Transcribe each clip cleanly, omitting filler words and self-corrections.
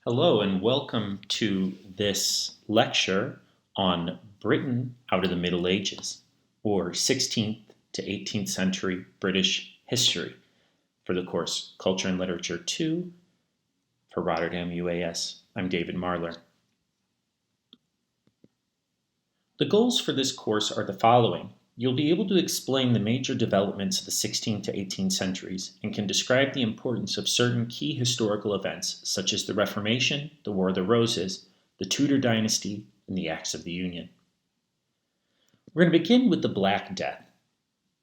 Hello and welcome to this lecture on Britain out of the Middle Ages, or 16th to 18th century British history, for the course Culture and Literature 2 for Rotterdam UAS. I'm David Marler. The goals for this course are the following. You'll be able to explain the major developments of the 16th to 18th centuries and can describe the importance of certain key historical events such as the Reformation, the War of the Roses, the Tudor dynasty, and the Acts of the Union. We're going to begin with the Black Death,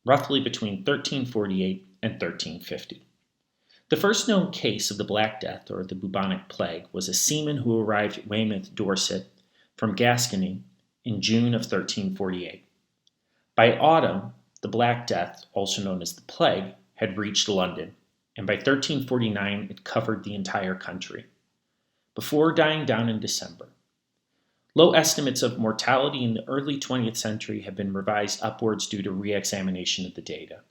roughly between 1348 and 1350. The first known case of the Black Death, or the bubonic plague, was a seaman who arrived at Weymouth, Dorset, from Gascony in June of 1348. By autumn, the Black Death, also known as the Plague, had reached London, and by 1349 it covered the entire country, before dying down in December. Low estimates of mortality in the early 20th century have been revised upwards due to re-examination of the data,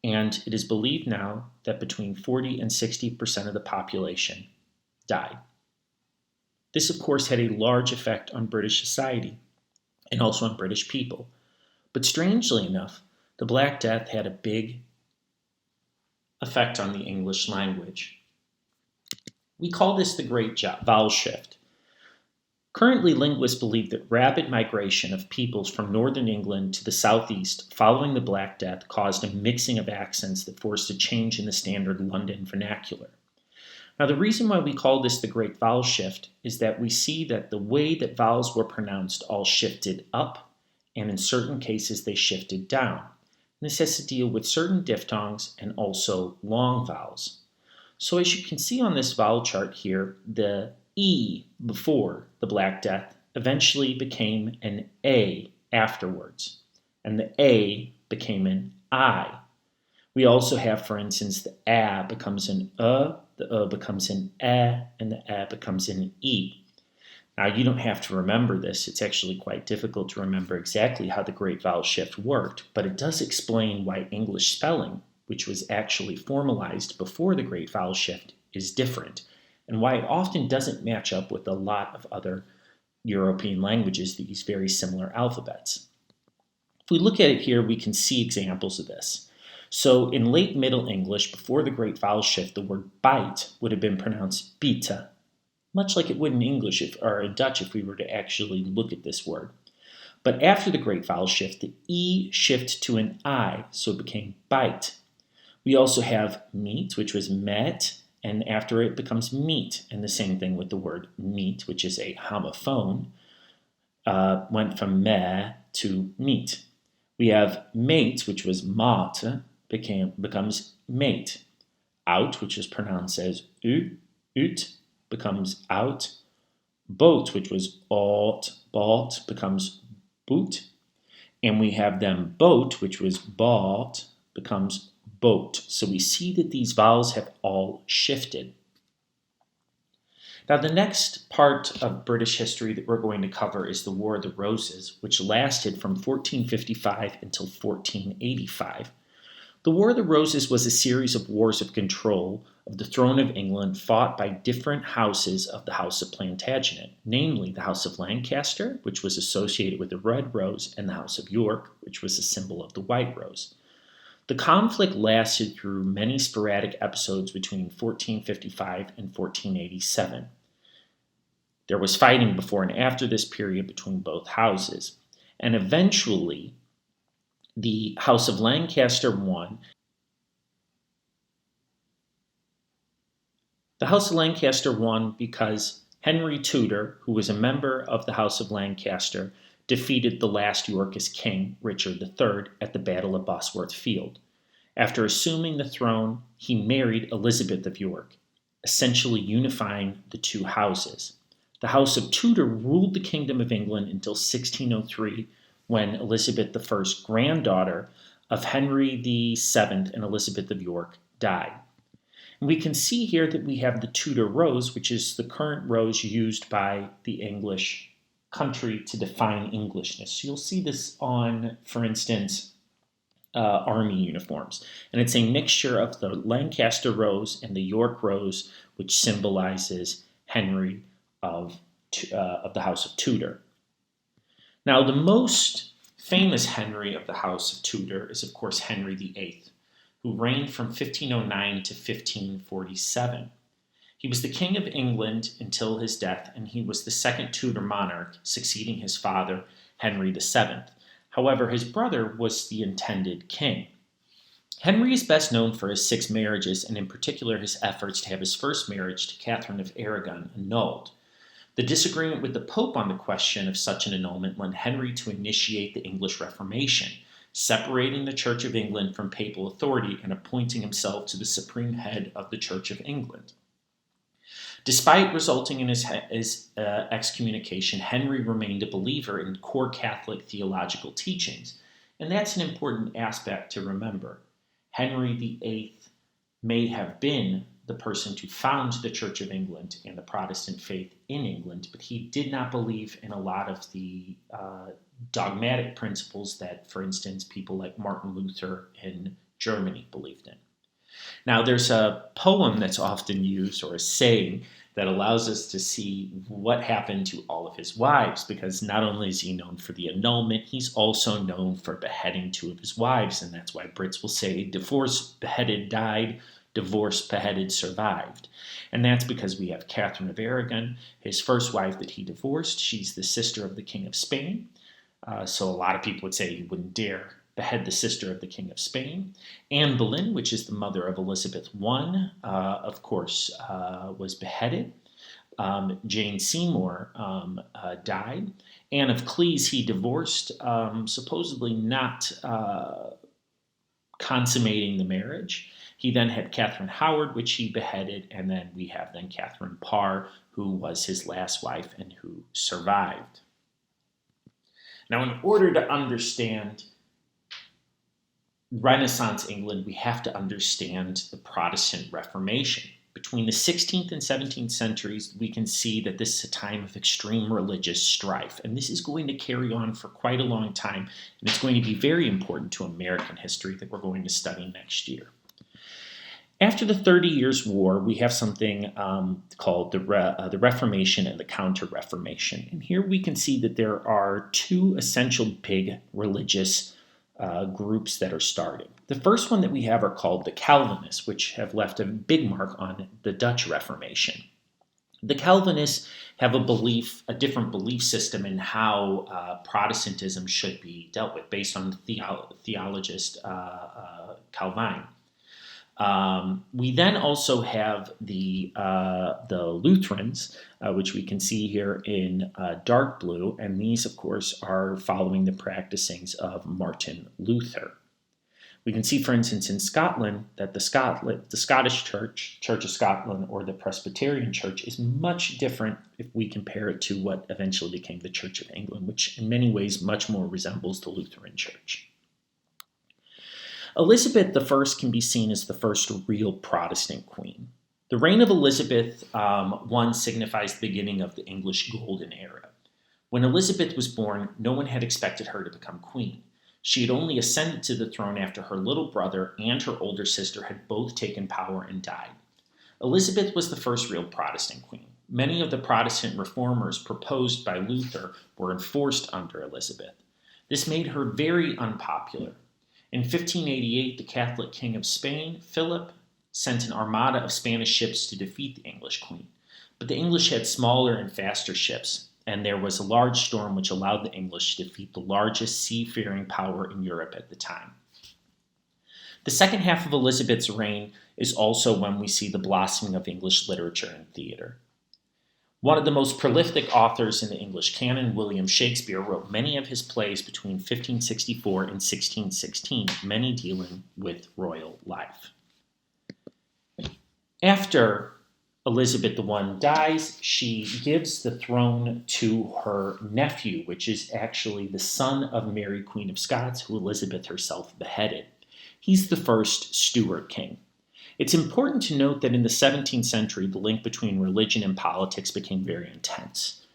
and it is believed now that between 40 and 60% of the population died. This, of course, had a large effect on British society and also on British people. But strangely enough, the Black Death had a big effect on the English language. We call this the Great Vowel Shift. Currently, linguists believe that rapid migration of peoples from northern England to the southeast following the Black Death caused a mixing of accents that forced a change in the standard London vernacular. Now, the reason why we call this the Great Vowel Shift is that we see that the way that vowels were pronounced all shifted up, and in certain cases they shifted down. This has to deal with certain diphthongs and also long vowels. So as you can see on this vowel chart here, the E before the Black Death eventually became an A afterwards, and the A became an I. We also have, for instance, the A becomes an the becomes an E, and the E becomes an E. Now, you don't have to remember this. It's actually quite difficult to remember exactly how the Great Vowel Shift worked, but it does explain why English spelling, which was actually formalized before the Great Vowel Shift, is different, and why it often doesn't match up with a lot of other European languages that use very similar alphabets. If we look at it here, we can see examples of this. So in late Middle English, before the Great Vowel Shift, the word bite would have been pronounced bita, much like it would in English or in Dutch if we were to actually look at this word. But after the Great Vowel Shift, the E shifted to an I, so it became bite. We also have meat, which was met, and after it becomes meat. And the same thing with the word meat, which is a homophone, went from me to meat. We have mate, which was mate, becomes mate. Out, which is pronounced as ut, becomes out. Boat, which was bought, becomes boot. And we have then boat, which was bought, becomes boat. So we see that these vowels have all shifted. Now, the next part of British history that we're going to cover is the War of the Roses, which lasted from 1455 until 1485. The War of the Roses was a series of wars of control of the throne of England fought by different houses of the House of Plantagenet, namely the House of Lancaster, which was associated with the red rose, and the House of York, which was a symbol of the white rose. The conflict lasted through many sporadic episodes between 1455 and 1487. There was fighting before and after this period between both houses, and eventually the House of Lancaster won. The House of Lancaster won because Henry Tudor, who was a member of the House of Lancaster, defeated the last Yorkist king, Richard III, at the Battle of Bosworth Field. After assuming the throne, he married Elizabeth of York, essentially unifying the two houses. The House of Tudor ruled the Kingdom of England until 1603, when Elizabeth I, granddaughter of Henry VII and Elizabeth of York, died. And we can see here that we have the Tudor rose, which is the current rose used by the English country to define Englishness. So you'll see this on, for instance, army uniforms. And it's a mixture of the Lancaster rose and the York rose, which symbolizes Henry of the House of Tudor. Now, the most famous Henry of the House of Tudor is, of course, Henry VIII, who reigned from 1509 to 1547. He was the King of England until his death, and he was the second Tudor monarch, succeeding his father, Henry VII. However, his brother was the intended king. Henry is best known for his 6 marriages, and in particular his efforts to have his first marriage to Catherine of Aragon annulled. The disagreement with the Pope on the question of such an annulment led Henry to initiate the English Reformation, separating the Church of England from papal authority and appointing himself to the supreme head of the Church of England. Despite resulting in his excommunication, Henry remained a believer in core Catholic theological teachings, and that's an important aspect to remember. Henry VIII may have been the person to found the Church of England and the Protestant faith in England, but he did not believe in a lot of the dogmatic principles that, for instance, people like Martin Luther in Germany believed in. Now, there's a poem that's often used, or a saying, that allows us to see what happened to all of his wives, because not only is he known for the annulment, he's also known for beheading 2 of his wives, and that's why Brits will say, divorce beheaded died, divorce beheaded survived. And that's because we have Catherine of Aragon, his first wife that he divorced. She's the sister of the King of Spain. So a lot of people would say he wouldn't dare behead the sister of the King of Spain. Anne Boleyn, which is the mother of Elizabeth I, of course, was beheaded. Jane Seymour died. Anne of Cleves he divorced, supposedly not consummating the marriage. He then had Catherine Howard, which he beheaded, and then we have Catherine Parr, who was his last wife and who survived. Now, in order to understand Renaissance England, we have to understand the Protestant Reformation. Between the 16th and 17th centuries, we can see that this is a time of extreme religious strife, and this is going to carry on for quite a long time, and it's going to be very important to American history that we're going to study next year. After the 30 Years' War, we have something called the Reformation and the Counter-Reformation. And here we can see that there are 2 essential big religious groups that are starting. The first one that we have are called the Calvinists, which have left a big mark on the Dutch Reformation. The Calvinists have a different belief system in how Protestantism should be dealt with, based on the theologist Calvin. We then also have the Lutherans, which we can see here in dark blue, and these, of course, are following the practicings of Martin Luther. We can see, for instance, in Scotland, that the Scottish Church, Church of Scotland, or the Presbyterian Church is much different if we compare it to what eventually became the Church of England, which in many ways much more resembles the Lutheran Church. Elizabeth I can be seen as the first real Protestant queen. The reign of Elizabeth I signifies the beginning of the English Golden Era. When Elizabeth was born, no one had expected her to become queen. She had only ascended to the throne after her little brother and her older sister had both taken power and died. Elizabeth was the first real Protestant queen. Many of the Protestant reformers proposed by Luther were enforced under Elizabeth. This made her very unpopular. In 1588, the Catholic King of Spain, Philip, sent an armada of Spanish ships to defeat the English queen. But the English had smaller and faster ships, and there was a large storm which allowed the English to defeat the largest seafaring power in Europe at the time. The second half of Elizabeth's reign is also when we see the blossoming of English literature and theater. One of the most prolific authors in the English canon, William Shakespeare, wrote many of his plays between 1564 and 1616, many dealing with royal life. After Elizabeth I dies, she gives the throne to her nephew, which is actually the son of Mary, Queen of Scots, who Elizabeth herself beheaded. He's the first Stuart king. It's important to note that in the 17th century, the link between religion and politics became very intense.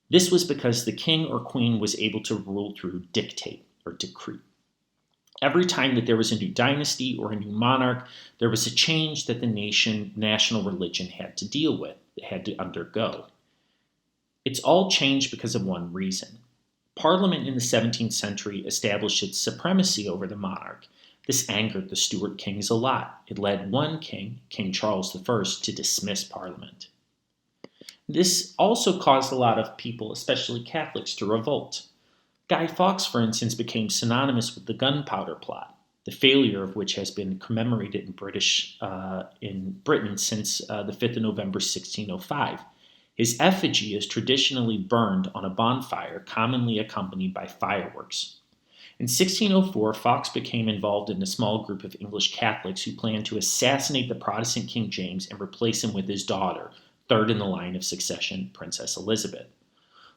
This was because the king or queen was able to rule through dictate or decree. Every time that there was a new dynasty or a new monarch, there was a change that the national religion had to deal with. It had to undergo. It's all changed because of one reason. Parliament in the 17th century established its supremacy over the monarch. This angered the Stuart kings a lot. It led one king, King Charles I, to dismiss Parliament. This also caused a lot of people, especially Catholics, to revolt. Guy Fawkes, for instance, became synonymous with the Gunpowder Plot, the failure of which has been commemorated in Britain since the 5th of November 1605. His effigy is traditionally burned on a bonfire, commonly accompanied by fireworks. In 1604, Fawkes became involved in a small group of English Catholics who planned to assassinate the Protestant King James and replace him with his daughter, third in the line of succession, Princess Elizabeth.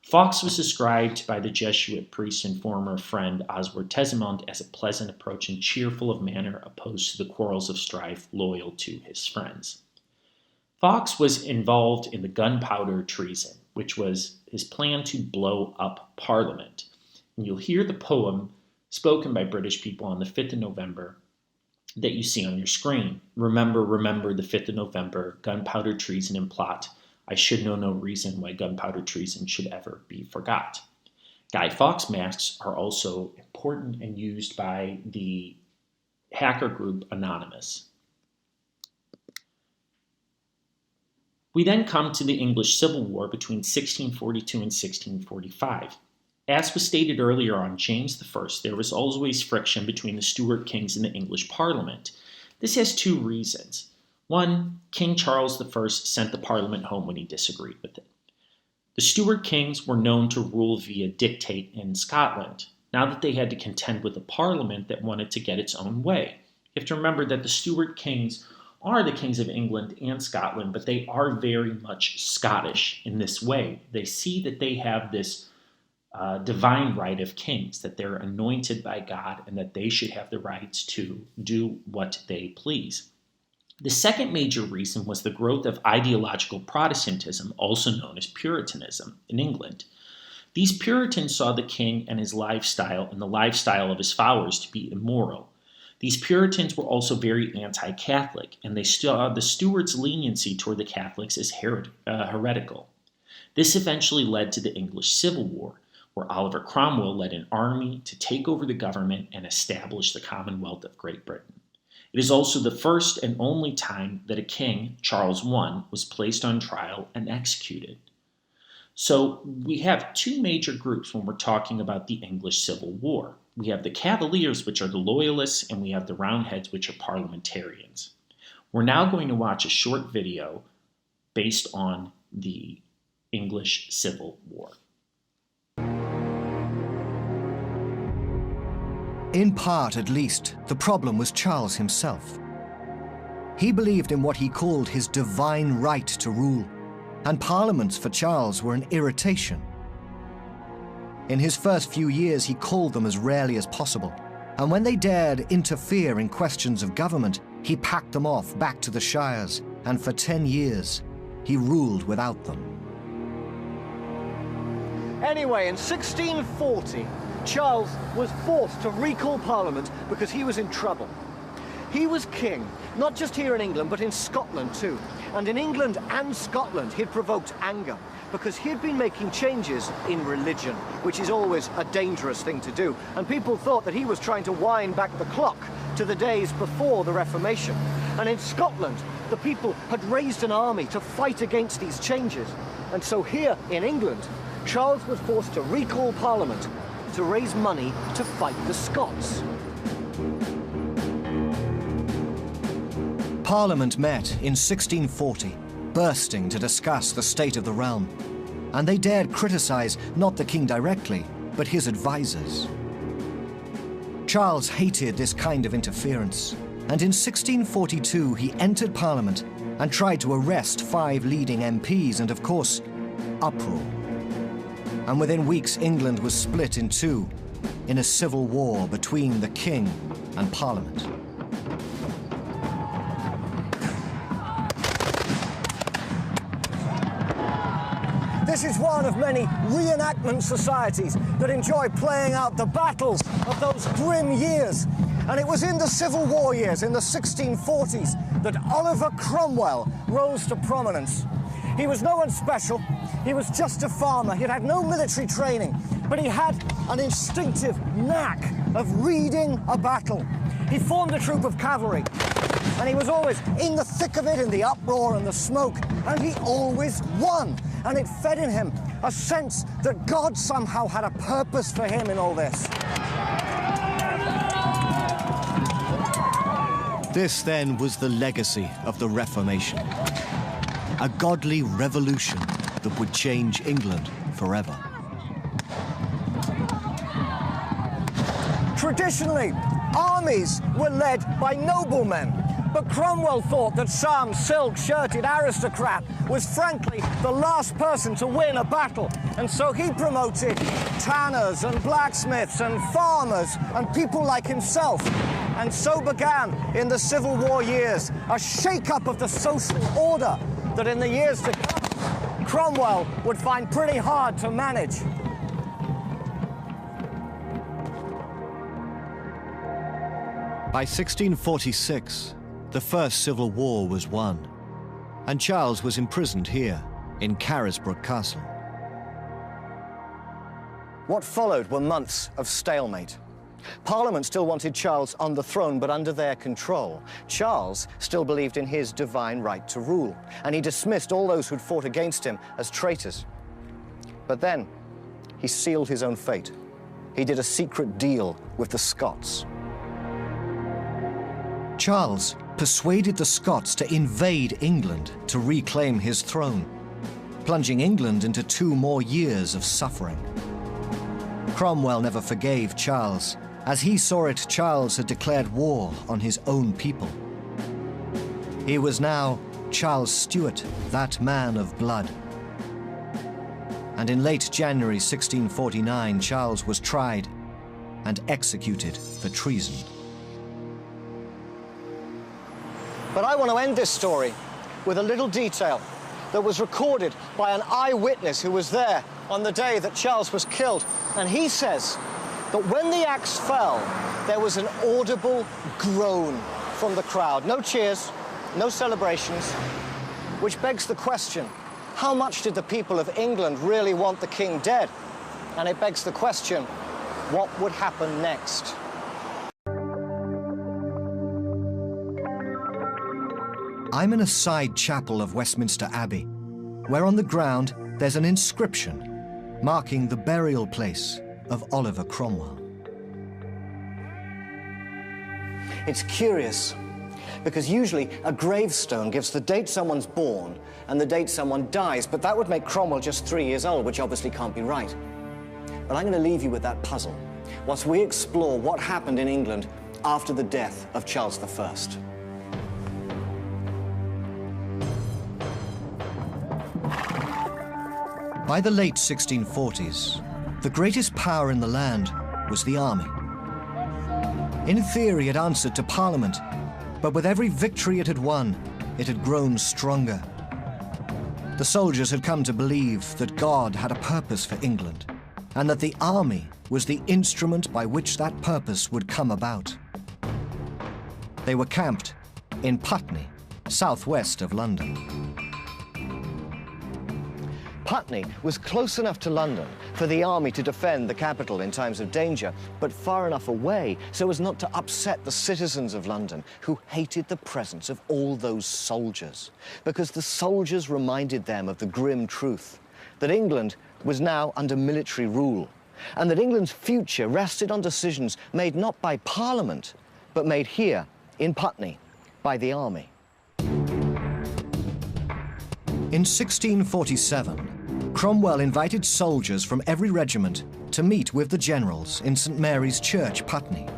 Fawkes was described by the Jesuit priest and former friend Oswald Tesimond as a pleasant approach and cheerful of manner, opposed to the quarrels of strife, loyal to his friends. Fawkes was involved in the Gunpowder Treason, which was his plan to blow up Parliament. And you'll hear the poem spoken by British people on the 5th of November that you see on your screen. Remember, remember the 5th of November, gunpowder treason and plot. I should know no reason why gunpowder treason should ever be forgot. Guy Fawkes masks are also important and used by the hacker group Anonymous. We then come to the English Civil War between 1642 and 1645. As was stated earlier on James I, there was always friction between the Stuart kings and the English Parliament. This has two reasons. One, King Charles I sent the Parliament home when he disagreed with it. The Stuart kings were known to rule via dictate in Scotland, now that they had to contend with a Parliament that wanted to get its own way. You have to remember that the Stuart kings are the kings of England and Scotland, but they are very much Scottish in this way. They see that they have this divine right of kings, that they're anointed by God and that they should have the rights to do what they please. The second major reason was the growth of ideological Protestantism, also known as Puritanism, in England. These Puritans saw the king and his lifestyle and the lifestyle of his followers to be immoral. These Puritans were also very anti-Catholic, and they saw the Stuarts' leniency toward the Catholics as heretical. This eventually led to the English Civil War, where Oliver Cromwell led an army to take over the government and establish the Commonwealth of Great Britain. It is also the first and only time that a king, Charles I, was placed on trial and executed. So we have two major groups when we're talking about the English Civil War. We have the Cavaliers, which are the Loyalists, and we have the Roundheads, which are parliamentarians. We're now going to watch a short video based on the English Civil War. In part, at least, the problem was Charles himself. He believed in what he called his divine right to rule, and parliaments for Charles were an irritation. In his first few years, he called them as rarely as possible, and when they dared interfere in questions of government, he packed them off back to the shires, and for 10 years, he ruled without them. Anyway, in 1640, Charles was forced to recall Parliament because he was in trouble. He was king, not just here in England, but in Scotland too. And in England and Scotland, he'd provoked anger because he'd been making changes in religion, which is always a dangerous thing to do. And people thought that he was trying to wind back the clock to the days before the Reformation. And in Scotland, the people had raised an army to fight against these changes. And so here in England, Charles was forced to recall Parliament to raise money to fight the Scots. Parliament met in 1640, bursting to discuss the state of the realm, and they dared criticize not the king directly, but his advisors. Charles hated this kind of interference, and in 1642 he entered Parliament and tried to arrest 5 leading MPs, and of course, uproar. And within weeks, England was split in two in a civil war between the king and Parliament. This is one of many reenactment societies that enjoy playing out the battles of those grim years. And it was in the Civil War years, in the 1640s, that Oliver Cromwell rose to prominence. He was no one special. He was just a farmer. He'd had no military training, but he had an instinctive knack of reading a battle. He formed a troop of cavalry, and he was always in the thick of it, in the uproar and the smoke, and he always won. And it fed in him a sense that God somehow had a purpose for him in all this. This, then, was the legacy of the Reformation. A godly revolution that would change England forever. Traditionally, armies were led by noblemen, but Cromwell thought that some silk-shirted aristocrat was frankly the last person to win a battle, and so he promoted tanners and blacksmiths and farmers and people like himself. And so began, in the Civil War years, a shake-up of the social order that in the years to come, Cromwell would find pretty hard to manage. By 1646, the First Civil War was won, and Charles was imprisoned here in Carisbrooke Castle. What followed were months of stalemate. Parliament still wanted Charles on the throne, but under their control. Charles still believed in his divine right to rule, and he dismissed all those who'd fought against him as traitors. But then, he sealed his own fate. He did a secret deal with the Scots. Charles persuaded the Scots to invade England to reclaim his throne, plunging England into 2 more years of suffering. Cromwell never forgave Charles. As he saw it, Charles had declared war on his own people. He was now Charles Stuart, that man of blood. And in late January 1649, Charles was tried and executed for treason. But I want to end this story with a little detail that was recorded by an eyewitness who was there on the day that Charles was killed. And he says that when the axe fell, there was an audible groan from the crowd. No cheers, no celebrations, which begs the question, how much did the people of England really want the king dead? And it begs the question, what would happen next? I'm in a side chapel of Westminster Abbey, where on the ground there's an inscription marking the burial place of Oliver Cromwell. It's curious, because usually a gravestone gives the date someone's born and the date someone dies, but that would make Cromwell just 3 years old, which obviously can't be right. But I'm going to leave you with that puzzle, whilst we explore what happened in England after the death of Charles I. By the late 1640s, the greatest power in the land was the army. In theory, it answered to Parliament, but with every victory it had won, it had grown stronger. The soldiers had come to believe that God had a purpose for England, and that the army was the instrument by which that purpose would come about. They were camped in Putney, southwest of London. Putney was close enough to London for the army to defend the capital in times of danger, but far enough away so as not to upset the citizens of London, who hated the presence of all those soldiers, because the soldiers reminded them of the grim truth that England was now under military rule, and that England's future rested on decisions made not by Parliament, but made here in Putney by the army. In 1647, Cromwell invited soldiers from every regiment to meet with the generals in St. Mary's Church, Putney.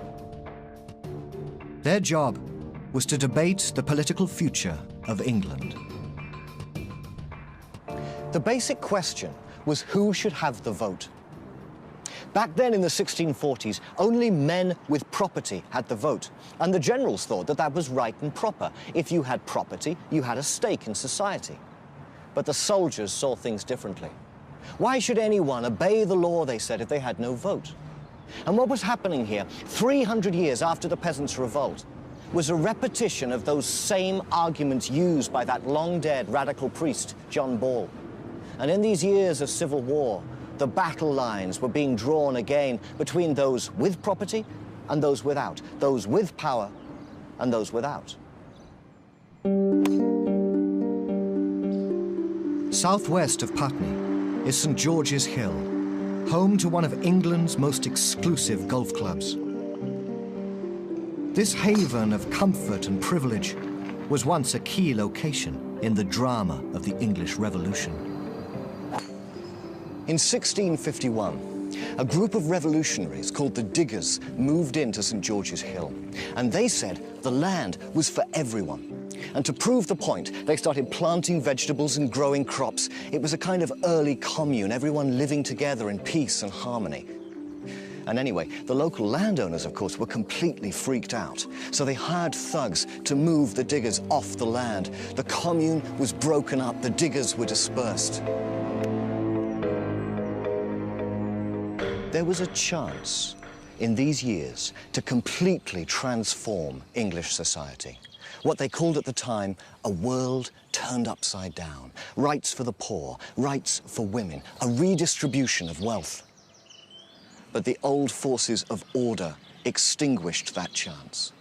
Their job was to debate the political future of England. The basic question was who should have the vote. Back then in the 1640s, only men with property had the vote, and the generals thought that that was right and proper. If you had property, you had a stake in society. But the soldiers saw things differently. Why should anyone obey the law, they said, if they had no vote? And what was happening here 300 years after the Peasants' Revolt was a repetition of those same arguments used by that long-dead radical priest, John Ball. And in these years of civil war, the battle lines were being drawn again between those with property and those without, those with power and those without. Southwest of Putney is St. George's Hill, home to one of England's most exclusive golf clubs. This haven of comfort and privilege was once a key location in the drama of the English Revolution. In 1651, a group of revolutionaries called the Diggers moved into St. George's Hill, and they said the land was for everyone. And to prove the point, they started planting vegetables and growing crops. It was a kind of early commune, everyone living together in peace and harmony. And anyway, the local landowners, of course, were completely freaked out. So they hired thugs to move the Diggers off the land. The commune was broken up, the Diggers were dispersed. There was a chance in these years to completely transform English society. What they called at the time a world turned upside down. Rights for the poor, rights for women, a redistribution of wealth. But the old forces of order extinguished that chance.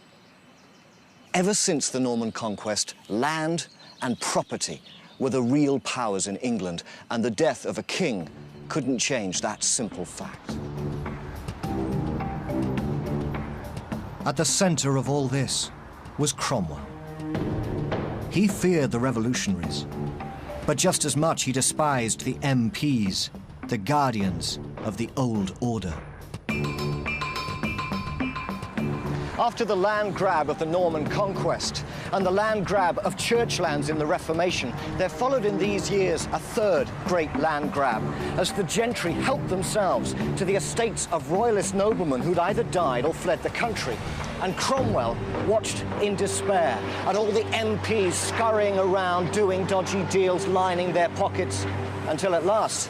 Ever since the Norman conquest, land and property were the real powers in England, and the death of a king couldn't change that simple fact. At the center of all this was Cromwell. He feared the revolutionaries, but just as much he despised the MPs, the guardians of the old order. After the land grab of the Norman conquest and the land grab of church lands in the Reformation, there followed in these years a third great land grab, as the gentry helped themselves to the estates of royalist noblemen who'd either died or fled the country. And Cromwell watched in despair at all the MPs scurrying around doing dodgy deals, lining their pockets, until at last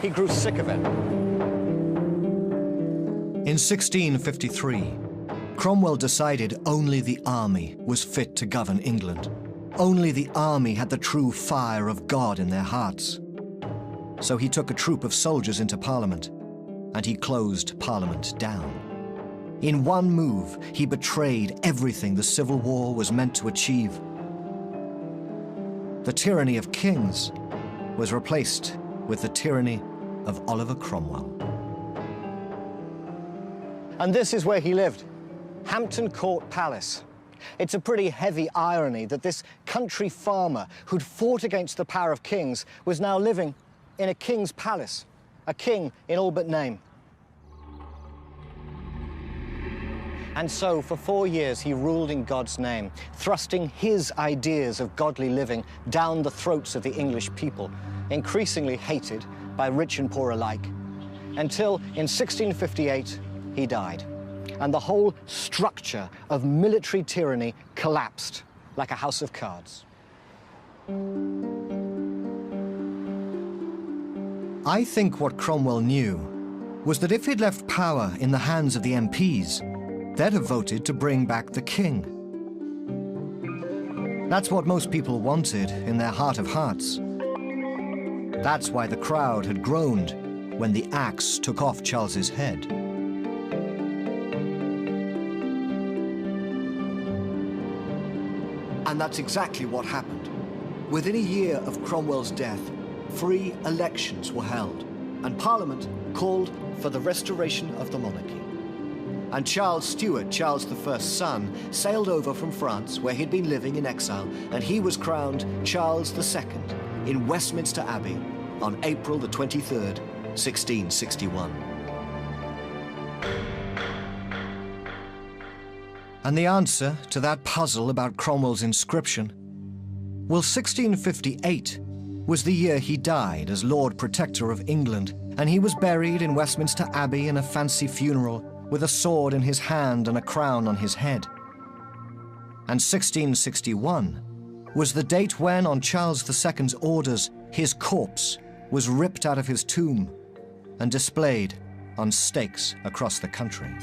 he grew sick of it. In 1653, Cromwell decided only the army was fit to govern England. Only the army had the true fire of God in their hearts. So he took a troop of soldiers into Parliament, and he closed Parliament down. In one move, he betrayed everything the Civil War was meant to achieve. The tyranny of kings was replaced with the tyranny of Oliver Cromwell. And this is where he lived, Hampton Court Palace. It's a pretty heavy irony that this country farmer who'd fought against the power of kings was now living in a king's palace, a king in all but name. And so, for 4 years, he ruled in God's name, thrusting his ideas of godly living down the throats of the English people, increasingly hated by rich and poor alike, until in 1658, he died. And the whole structure of military tyranny collapsed like a house of cards. I think what Cromwell knew was that if he'd left power in the hands of the MPs, they'd have voted to bring back the king. That's what most people wanted in their heart of hearts. That's why the crowd had groaned when the axe took off Charles's head. And that's exactly what happened. Within a year of Cromwell's death, free elections were held, and Parliament called for the restoration of the monarchy. And Charles Stuart, Charles I's son, sailed over from France, where he'd been living in exile, and he was crowned Charles II in Westminster Abbey on April the 23rd, 1661. And the answer to that puzzle about Cromwell's inscription? Well, 1658 was the year he died as Lord Protector of England, and he was buried in Westminster Abbey in a fancy funeral with a sword in his hand and a crown on his head. And 1661 was the date when, on Charles II's orders, his corpse was ripped out of his tomb and displayed on stakes across the country.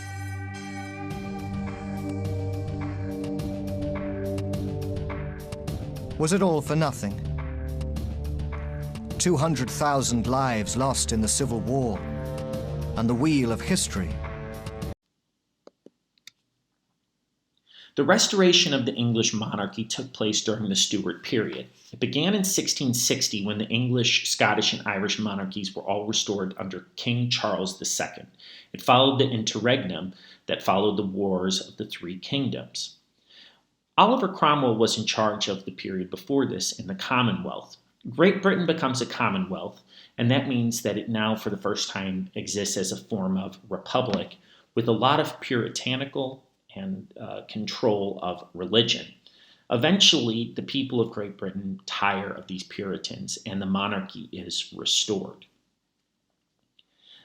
Was it all for nothing? 200,000 lives lost in the Civil War, and the wheel of history. The restoration of the English monarchy took place during the Stuart period. It began in 1660 when the English, Scottish, and Irish monarchies were all restored under King Charles II. It followed the interregnum that followed the Wars of the Three Kingdoms. Oliver Cromwell was in charge of the period before this in the Commonwealth. Great Britain becomes a Commonwealth, and that means that it now for the first time exists as a form of republic with a lot of puritanical and control of religion. Eventually, the people of Great Britain tire of these Puritans, and the monarchy is restored.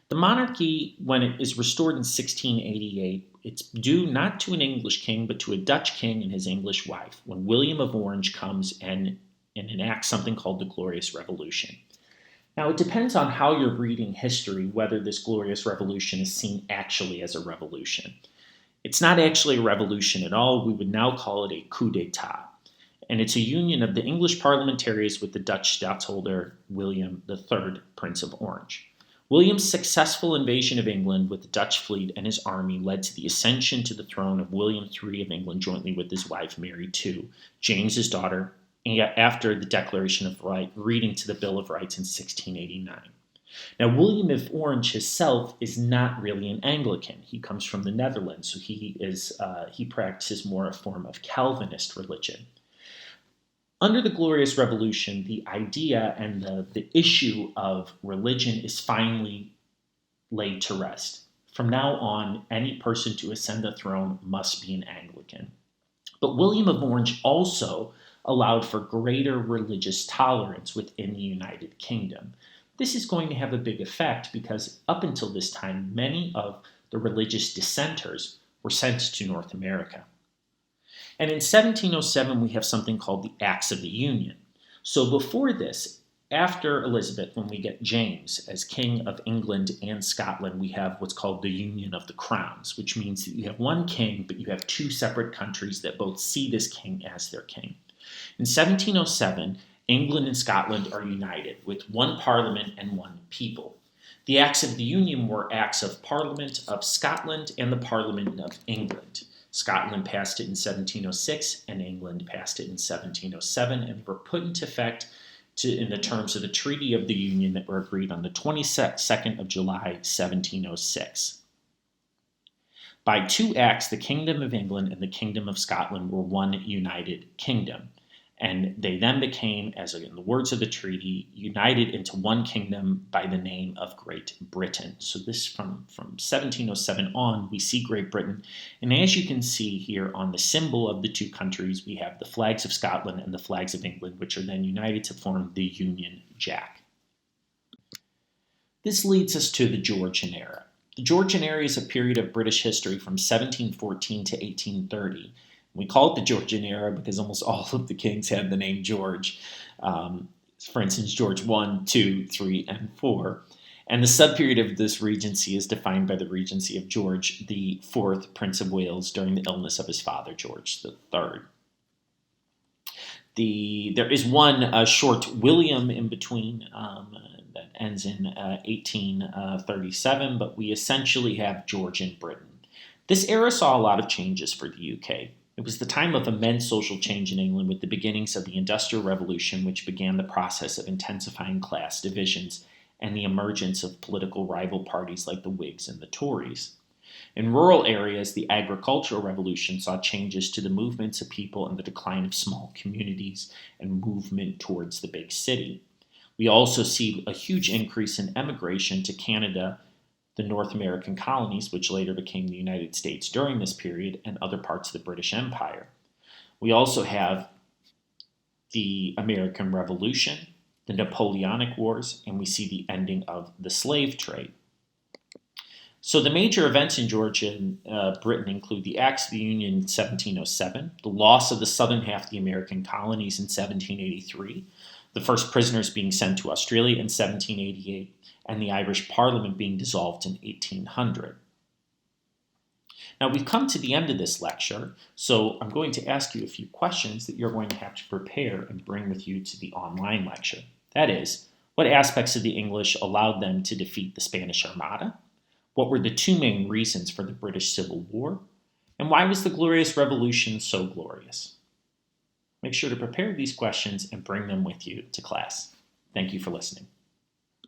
The monarchy, when it is restored in 1688, it's due not to an English king, but to a Dutch king and his English wife, when William of Orange comes and enacts something called the Glorious Revolution. Now, it depends on how you're reading history whether this Glorious Revolution is seen actually as a revolution. It's not actually a revolution at all. We would now call it a coup d'etat. And it's a union of the English parliamentarians with the Dutch stadtholder William III, Prince of Orange. William's successful invasion of England with the Dutch fleet and his army led to the ascension to the throne of William III of England jointly with his wife Mary II, James's daughter, after the Declaration of Right, reading to the Bill of Rights in 1689. Now, William of Orange himself is not really an Anglican. He comes from the Netherlands, so he practices more a form of Calvinist religion. Under the Glorious Revolution, the idea and the issue of religion is finally laid to rest. From now on, any person to ascend the throne must be an Anglican. But William of Orange also allowed for greater religious tolerance within the United Kingdom. This is going to have a big effect because up until this time, many of the religious dissenters were sent to North America. And in 1707, we have something called the Acts of the Union. So before this, after Elizabeth, when we get James as King of England and Scotland, we have what's called the Union of the Crowns, which means that you have one king, but you have two separate countries that both see this king as their king. In 1707, England and Scotland are united with one parliament and one people. The Acts of the Union were acts of Parliament of Scotland and the Parliament of England. Scotland passed it in 1706 and England passed it in 1707 and were put into effect in the terms of the Treaty of the Union that were agreed on the 22nd of July, 1706. By two acts, the Kingdom of England and the Kingdom of Scotland were one united kingdom. And they then became, as in the words of the treaty, united into one kingdom by the name of Great Britain. So this from 1707 on, we see Great Britain. And as you can see here on the symbol of the two countries, we have the flags of Scotland and the flags of England, which are then united to form the Union Jack. This leads us to the Georgian era. The Georgian era is a period of British history from 1714 to 1830. We call it the Georgian era because almost all of the kings had the name George. For instance, George I, II, III, and IV. And the subperiod of this regency is defined by the regency of George IV, Prince of Wales, during the illness of his father, George III. There is one short William in between that ends in 1837, but we essentially have Georgian Britain. This era saw a lot of changes for the UK. It was the time of immense social change in England with the beginnings of the Industrial Revolution, which began the process of intensifying class divisions and the emergence of political rival parties like the Whigs and the Tories. In rural areas, the agricultural revolution saw changes to the movements of people and the decline of small communities and movement towards the big city. We also see a huge increase in emigration to Canada, the North American colonies, which later became the United States during this period, and other parts of the British Empire. We also have the American Revolution, the Napoleonic Wars, and we see the ending of the slave trade. So the major events in Georgian Britain include the Acts of the Union in 1707, the loss of the southern half of the American colonies in 1783, the first prisoners being sent to Australia in 1788, and the Irish Parliament being dissolved in 1800. Now we've come to the end of this lecture, so I'm going to ask you a few questions that you're going to have to prepare and bring with you to the online lecture. That is, what aspects of the English allowed them to defeat the Spanish Armada? What were the two main reasons for the British Civil War? And why was the Glorious Revolution so glorious? Make sure to prepare these questions and bring them with you to class. Thank you for listening.